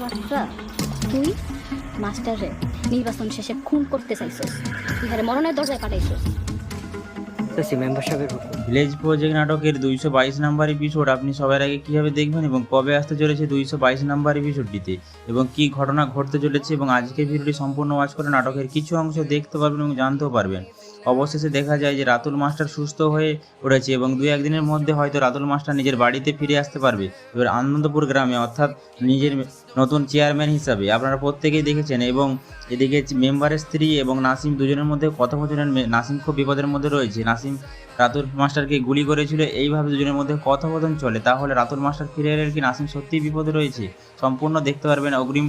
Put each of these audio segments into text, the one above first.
Master তুই মাস্টারে নির্বাচন শেষে খুন করতে চাইছস, তুই হারে মরণের দরজায় পাঠাইছস। মেম্বার সাহেবের হুকুম। ভিলেজ প্রজেক্ট নাটকের 222 নাম্বার এপিসোড আপনি সবার আগে কীভাবে দেখবেন এবং কবে আসতে চলেছে 222 নাম্বার এপিসোডটিতে এবং কী ঘটনা ঘটতে চলেছে এবং আজকের ভিডিওটি সম্পূর্ণ ওয়াচ করে নাটকের কিছু অংশ দেখতে পারবেন এবং জানতেও পারবেন। অবশেষে দেখা যায় যে রাতুল মাস্টার সুস্থ হয়ে উঠেছে এবং 2-1 দিনের মধ্যে হয়তো রাতুল মাস্টার নিজের বাড়িতে ফিরে আসতে পারবে এবার আনন্দপুর গ্রামে, অর্থাৎ নিজের নতুন চেয়ারম্যান হিসাবে। আপনারা প্রত্যেকেই দেখেছেন এবং এদিকে মেম্বারের স্ত্রী এবং নাসিম দুজনের মধ্যে কথোপকথনের, নাসিম খুব বিপদের মধ্যে রয়েছে। নাসিম রাতুল মাস্টারকে গুলি করেছিল, এইভাবে দুজনের মধ্যে কথোপকথন চলে। তাহলে রাতুল মাস্টার ফিরে এলে কি নাসিম সত্যিই বিপদে রয়েছে? সম্পূর্ণ দেখতে পারবেন অগ্রিম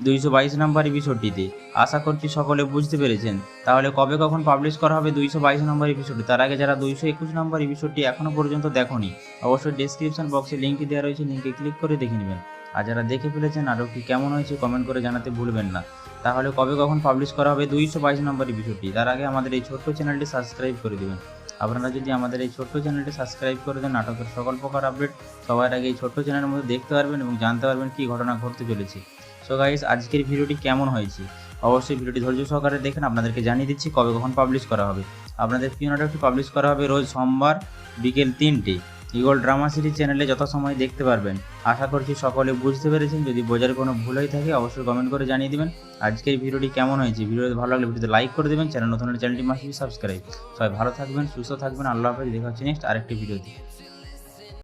222 নাম্বার এপিসোডটিতে। আশা করছি সকলে বুঝতে পেরেছেন। তাহলে কবে কখন পাবলিশ করা হবে 222 নম্বর এপিসোডটি? তার আগে যারা 221 নম্বর এপিসোডটি এখনও পর্যন্ত দেখোনি, অবশ্যই ডেসক্রিপশন বক্সে লিঙ্কটি দেওয়া রয়েছে, লিঙ্কে ক্লিক করে দেখে নেবেন। আর যারা দেখে ফেলেছেন নাটকটি কেমন হয়েছে কমেন্ট করে জানাতে ভুলবেন না। তাহলে কবে কখন পাবলিশ করা হবে 222 নম্বর এপিসোডটি? তার আগে আমাদের এই ছোট্ট চ্যানেলটি সাবস্ক্রাইব করে দেবেন। আপনারা যদি আমাদের এই ছোট্ট চ্যানেলটি সাবস্ক্রাইব করে দেন, নাটকের সকল প্রকার আপডেট সবার আগে এই ছোট্ট চ্যানেলের মধ্যে দেখতে পারবেন এবং জানতে পারবেন কী ঘটনা ঘটতে চলেছে। সো গাইস, আজকের ভিডিওটি কেমন হয়েছে অবশ্যই ভিডিওটি ধৈর্য সহকারে দেখেন। আপনাদেরকে জানিয়ে দিচ্ছি কবে কখন পাবলিশ করা হবে। আপনাদের প্রিয় নাটকটি পাবলিশ করা হবে রোজ সোমবার বিকেল 3টে ইগল ড্রামা সিরিজ চ্যানেলে যথাসময়ে দেখতে পারবেন। আশা করছি সকলে বুঝতে পেরেছেন। যদি বোঝার কোনো ভুল হয়ে থাকে অবশ্যই কমেন্ট করে জানিয়ে দেবেন আজকের ভিডিওটি কেমন হয়েছে। ভিডিওটি ভালো লাগলে ভিডিওতে লাইক করে দেবেন, চ্যানেল নতুন হলে চ্যানেলটি মাস্ট বি সাবস্ক্রাইব। সবাই ভালো থাকবেন, সুস্থ থাকবেন, আল্লাহ হাফেজ। দেখা হচ্ছে নেক্সট আরেকটি ভিডিওতে।